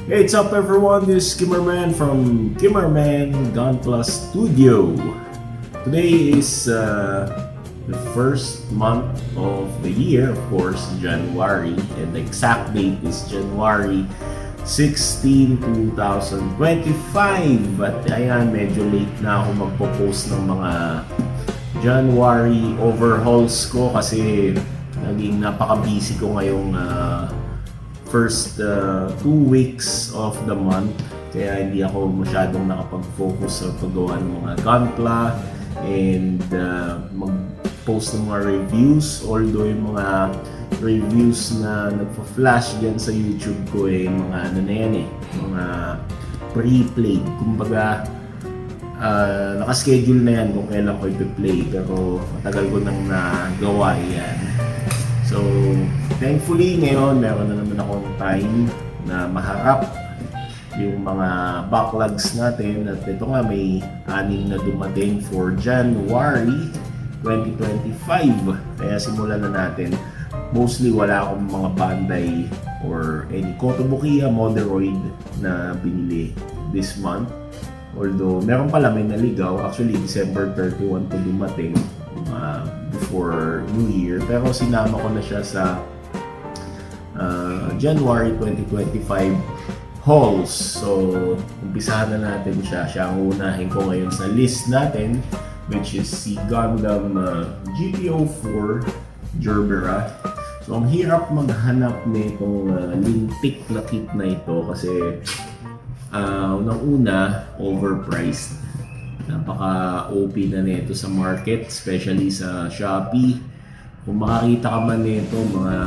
Hey, what's up everyone? This is Kimmerman from Kimmerman Gun Plus Studio. Today is the first month of the year, of course, January, and the exact date is January 16, 2025. At ayan, medyo late na ako magpo-post ng mga January overhauls ko kasi naging napaka-busy ko ngayong first 2 weeks of the month, kaya hindi ako masyadong nakapag-focus sa paggawa ng mga gunpla and mag-post ng mga reviews, although yung mga reviews na nagpa-flash dyan sa YouTube ko mga ano na yan mga pre-played, kumbaga nakaschedule na yan kung kailan ko i-play, pero matagal ko nang nagawa yan. So, thankfully, ngayon, meron na naman akong time na maharap yung mga backlogs natin. At ito nga, may 6 na dumating for January 2025. Kaya simulan na natin. Mostly, wala akong mga Bandai or any Kotobukiya Moderoid na binili this month. Although, meron pala may naligaw. Actually, December 31 to dumating. Before New Year, pero sinama ko na siya sa January 2025 hauls. So, umpisahan na natin siya. Siya ang unahin ko ngayon sa list natin, which is si Gundam GP04 Gerbera. So, ang hirap maghanap nitong lintik na kit na ito kasi unang-una, overpriced. Napaka-OP na nito sa market, especially sa Shopee. Kung makakita ka man nito, mga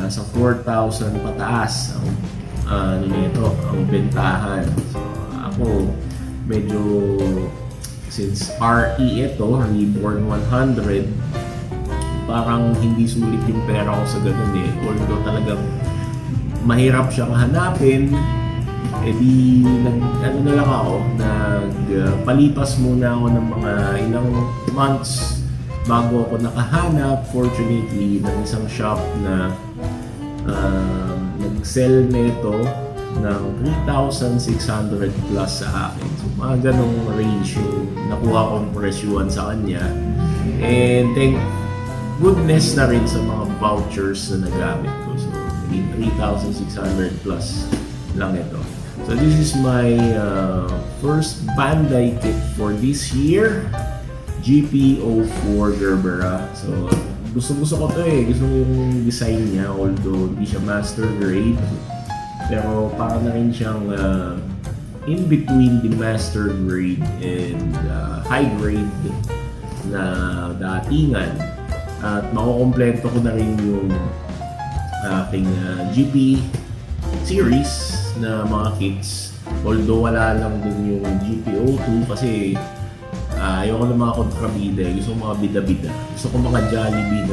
nasa 4,000 pataas ang ang bentahan. So, ako medyo, since RE ito, Reborn 100, parang hindi sulit yung pera ko sa ganun although talagang mahirap siyang hanapin. Na lang ako, nagpalipas muna ako ng mga ilang months bago ako nakahanap, fortunately, ng isang shop na nag-sell nito ng 3,600 plus sa akin. So, mga ganong range yung nakuha kong presyuan sa kanya. And thank goodness na rin sa mga vouchers na nagamit ko. So, 3,600 plus lang ito. So this is my first Bandai kit for this year, GP04 Gerbera. So gusto ko to gusto ko yung design niya, although hindi siya master grade, pero para na rin siyang in between the master grade and high grade na datingan. At makukomplento ko na rin yung aking GP series na mga kits, although wala lang din yung GP02 kasi ayoko ng mga kontrabida, gusto ko mga bida-bida, gusto ko mga Jollibee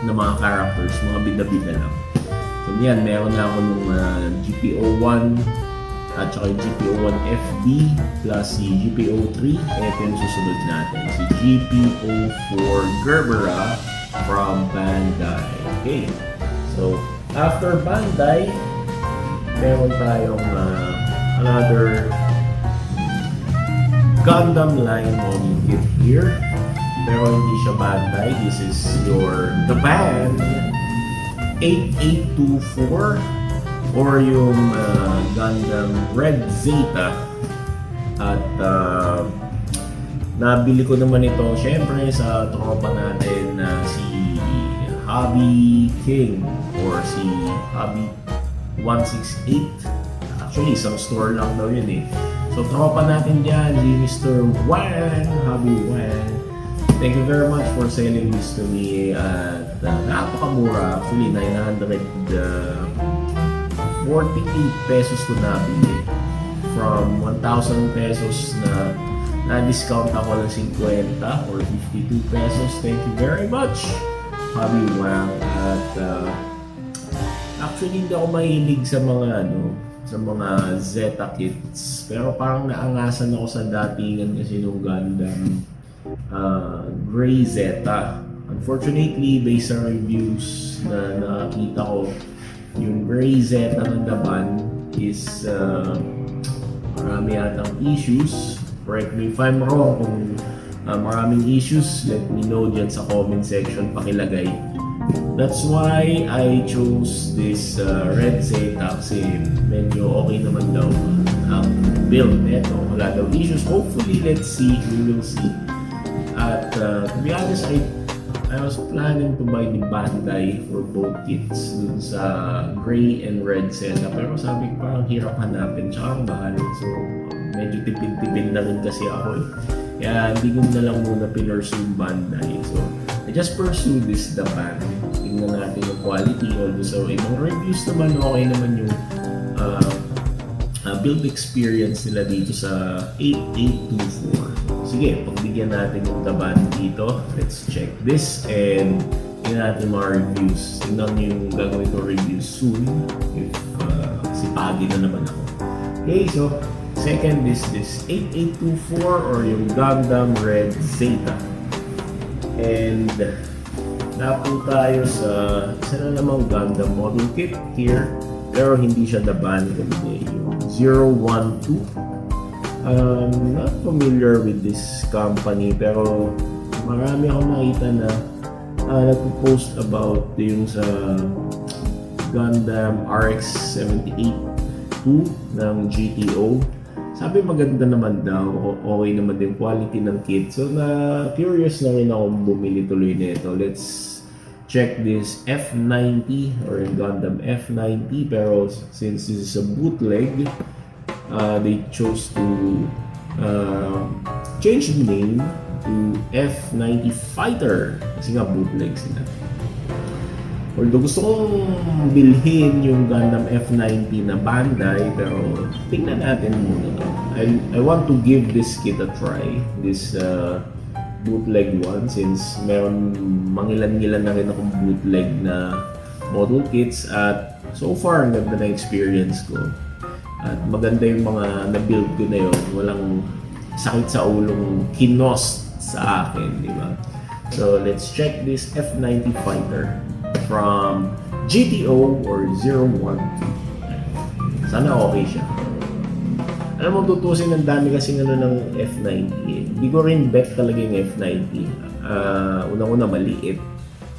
na mga characters, mga bida-bida lang. So yan, meron na ako nung GP01 at saka yung GP01 FD plus si GP03. Ito yung susunod natin, si GP04 Gerbera from Bandai. Okay, so after Bandai, meron tayong another Gundam line model kit here. Pero hindi siya Bandai. This is the band 8824 or yung Gundam Red Zeta. At nabili ko naman ito syempre sa tropa natin na si Hobby King or si Hobby 168. Actually, isang store lang daw yun So, tropa natin dyan, si Mr. Wan, Hobby Wan. Thank you very much for selling this to me at napakamura. Actually, 948 pesos ko nabili. From 1,000 pesos na discount ako ng 50 or 52 pesos. Thank you very much, Hobby Wan. At actually, hindi ako mahilig sa mga sa mga Zeta kits. Pero parang naangasan ako sa datingan kasi nung Gundam Gray Zeta. Unfortunately, based sa reviews na nakakita ko, yung Gray Zeta ng Daban is marami yatang issues. Correct me if I'm wrong. Kung maraming issues, let me know dyan sa comment section, pakilagay. That's why I chose this Red Zeta kasi medyo okay naman daw ang build. Eto, wala daw issues. Hopefully, let's see. We will see. At to be honest, I was planning to buy the Bandai for both kits dun sa gray and red Zeta. Pero sabi ko parang hirap hanapin. Tsaka ang mahal. So, medyo tipid-tipid na rin kasi ako eh. Kaya hindi ko na lang muna pinursue yung Bandai. So, I just pursue this the band. Tingnan natin yung quality. Although sa ibang reviews naman, okay naman yung build experience nila dito sa 8824. Sige, pagbigyan natin yung the band dito. Let's check this and tingnan natin mga reviews. Tingnan yung gagawin ko reviews soon if sipagi na naman ako. Okay, so second is this 8824 or yung Gundam Red Zeta. And napo tayo sa isa na namang Gundam model kit here, pero hindi siya the band kundi yung 012. Not familiar with this company pero marami akong nakita na nagpo-post about yung sa Gundam RX-78-2 ng GTO. Sabi maganda naman daw, okay naman din quality ng kit. So curious na rin ako bumili tuloy nito. Let's check this F90 or Gundam F90. Pero since this is a bootleg, they chose to change the name to F90 Fighter. Kasi nga bootleg sila. Although gusto kong bilhin yung Gundam F90 na Bandai, pero tingnan natin muna. I want to give this kit a try, this bootleg one, since meron mangilan-ngilan na rin akong bootleg na model kits at so far ang ganda na experience ko. At maganda yung mga na-build ko na yun, walang sakit sa ulong kinost sa akin, di ba? So let's check this F90 Fighter from GTO or 012. Sana okay siya. Alam mo, tutusin ang dami kasing ng F90 eh. Hindi ko rin bet talaga yung F90. Unang-una maliit.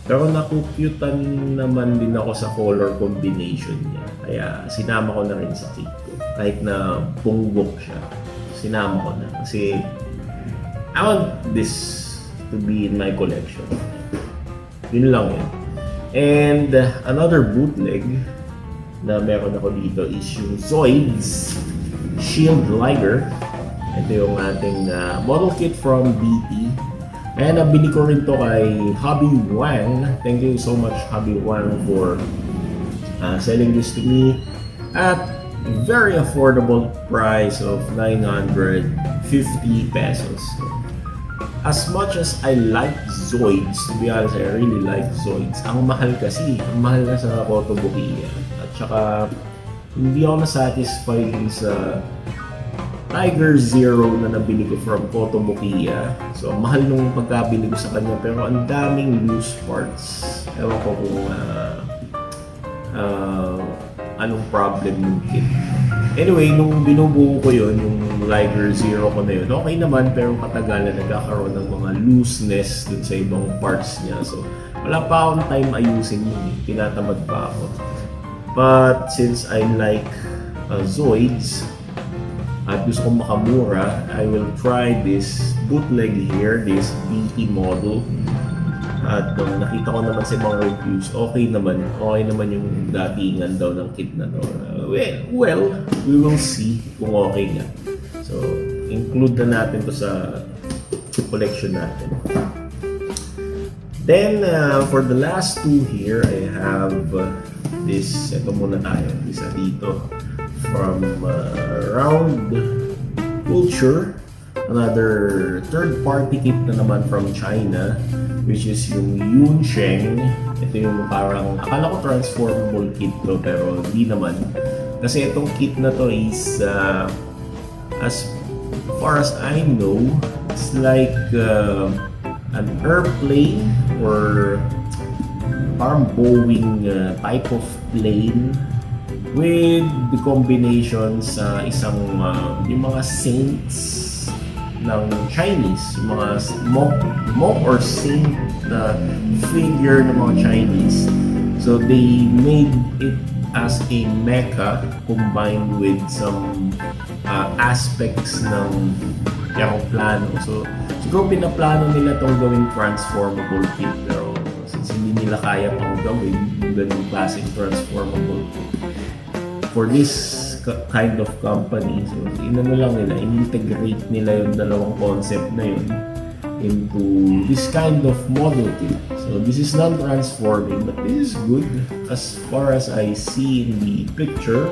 Pero nakukyutan naman din ako sa color combination niya. Kaya sinama ko na rin sa kit ko. Kahit na punggok siya, sinama ko na. Kasi I want this to be in my collection. Yun lang yun. And another bootleg na meron ako dito is yung Zoids Shield Liger. Ito yung ating model kit from BT. And nabili ko rin to kay Hobby Wang. Thank you so much, Hobby Wang, for selling this to me at a very affordable price of 950 pesos. As much as I like Zoids, to be honest, I really like Zoids. Ang mahal kasi, ang mahal na sa Kotobukiya. At saka, hindi ako na-satisfied sa Tiger Zero na nabili ko from Kotobukiya. So, mahal nung pagkabili ko sa kanya, pero ang daming loose parts. Ewan ko kung anong problem yung kit. Anyway, nung binubuo ko yun, yung Liger Zero ko na yun, okay naman, pero katagalan nagkakaroon ng mga looseness dun sa ibang parts niya. So, wala pa akong time ayusin yun. Tinatamad pa ako. But since I like Zoids at gusto kong makamura, I will try this bootleg here, this BT model. At nakita ko naman sa mga reviews, okay naman yung datingan daw ng kit na to. Well, we will see kung okay nga. So, include na natin to sa collection natin. Then, for the last two here, I have this, ito muna tayo, isa dito, from Round Culture, another third-party kit na naman from China, which is yung Yunsheng. Ito yung parang, akala ko transformable kit to, pero di naman. Kasi itong kit na to is, as far as I know, it's like an airplane or parang Boeing type of plane with the combination sa isang yung mga saints ng Chinese, yung mga monk or saint na figure ng mga Chinese. So they made it as a mecha combined with some aspects ng aeroplano. So siguro pinaplano nila itong gawing transformable kit, pero since hindi nila kaya pang gawin yung ganung klaseng transformable kit for this kind of company, so inano lang nila, in-integrate nila yung dalawang concept na yun into this kind of model kit. So this is non-transforming, but this is good as far as I see in the picture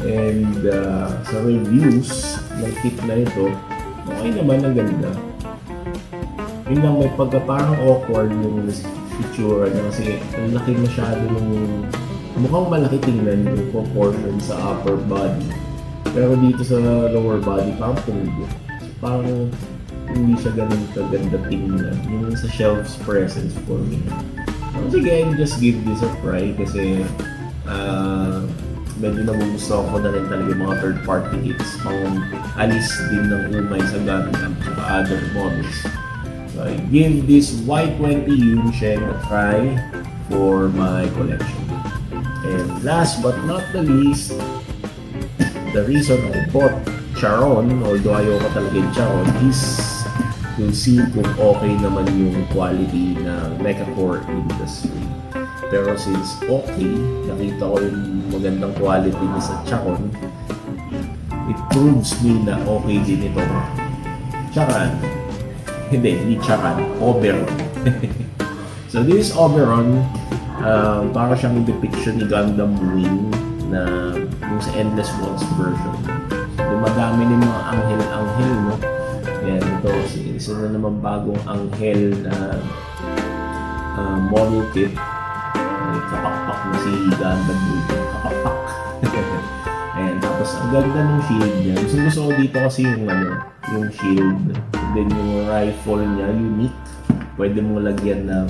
and sa reviews ng kit na ito. Okay naman, ang ganda. Yun lang, may parang awkward yung itsura niya kasi ang laki masyado ng mukhang malaki tingnan yung proportion sa upper body, pero dito sa lower body parang punggo. So, parang hindi siya ganun kaganda tingnan yung sa shelves presence for me. So sige, just give this a try kasi medyo nagugustuhan ko na rin talaga yung mga third party kits pang alis din ng umay sa Gundam at other models. So I give this Y20 Yunsheng a try for my collection. And last but not the least, the reason I bought Charon, although ayoko talaga yung Charon, is to see kung okay naman yung quality ng mechacore industry. Pero since okay, nakita ko yung magandang quality niya sa Charon, it proves me na okay din itong Charon. Hindi Charon, Oberon. So this is Oberon. Para siyang depiction ni Gundam Wing na yung sa Endless Walls version. Dumadami ng mga anghel-anghel, no? Yan, ito, isa na naman bagong anghel na model kit. May kapakpak na si Gundam Wing. Kapakpak. Ayan, tapos ang ganda ng shield niya. Gusto ko dito kasi yung shield. Then yung rifle niya, unique. Pwede mo lagyan ng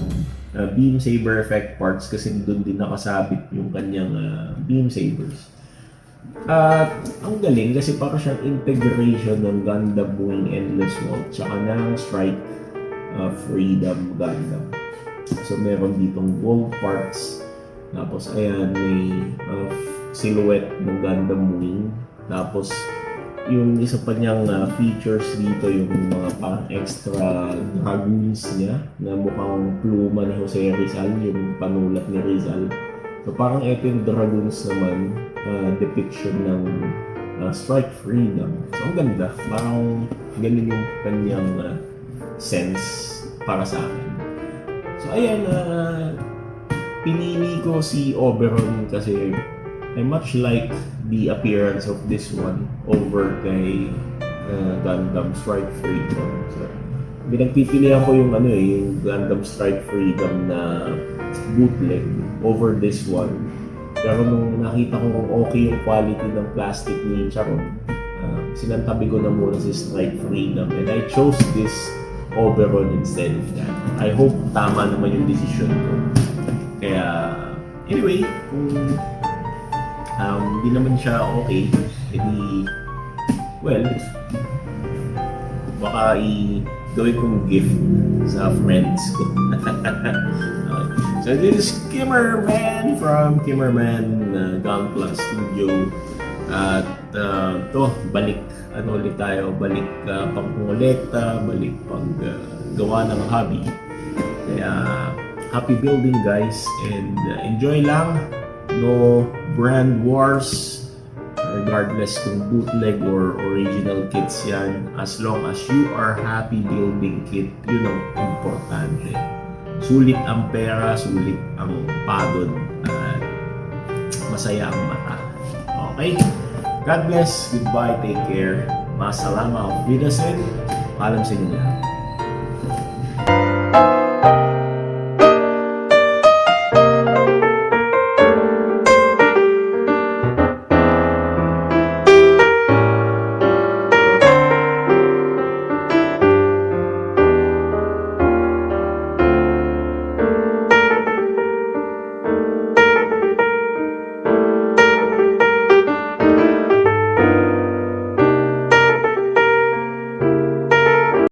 beam saber effect parts kasi doon din nakasabit yung kanyang beam sabers. At ang galing kasi parang siyang integration ng Gundam Wing Endless Waltz tsaka ng Strike Freedom Gundam. So meron ditong gold parts, tapos ayan may silhouette ng Gundam Wing, tapos yung isa pa niyang features dito yung mga parang extra dragoons niya na mukhang pluma ni Jose Rizal, yung panulat ni Rizal. So parang ito yung dragoons naman, depiction ng Strike Freedom. So ang ganda, parang ganun yung kanyang sense para sa akin. So ayan, pinili ko si Oberon kasi I much like the appearance of this one over kay Gundam Strike Freedom. So, pinagpipilihan ko yung yung Gundam Strike Freedom na bootleg over this one. Pero nung nakita ko kung okay yung quality ng plastic ni Charon, sinantabi ko na muna si Strike Freedom and I chose this Oberon instead of that. I hope tama naman yung decision ko. Kaya, anyway, kung hindi naman siya okay, edi, well, baka gawin kong gift sa friends ko. So this is Kimmerman from Kimmerman Gunpla Studio. At to, balik ulit tayo, balik pang-kolekta, balik pag-gawa ng hobby. Kaya happy building guys, and enjoy lang. No brand wars, regardless kung bootleg or original kits yan. As long as you are happy building kit, yun ang importante. Sulit ang pera, sulit ang pagod, at masaya ang mata. Okay? God bless, goodbye, take care. Masalama, auf Wiedersehen. Paalam sa inyo lahat.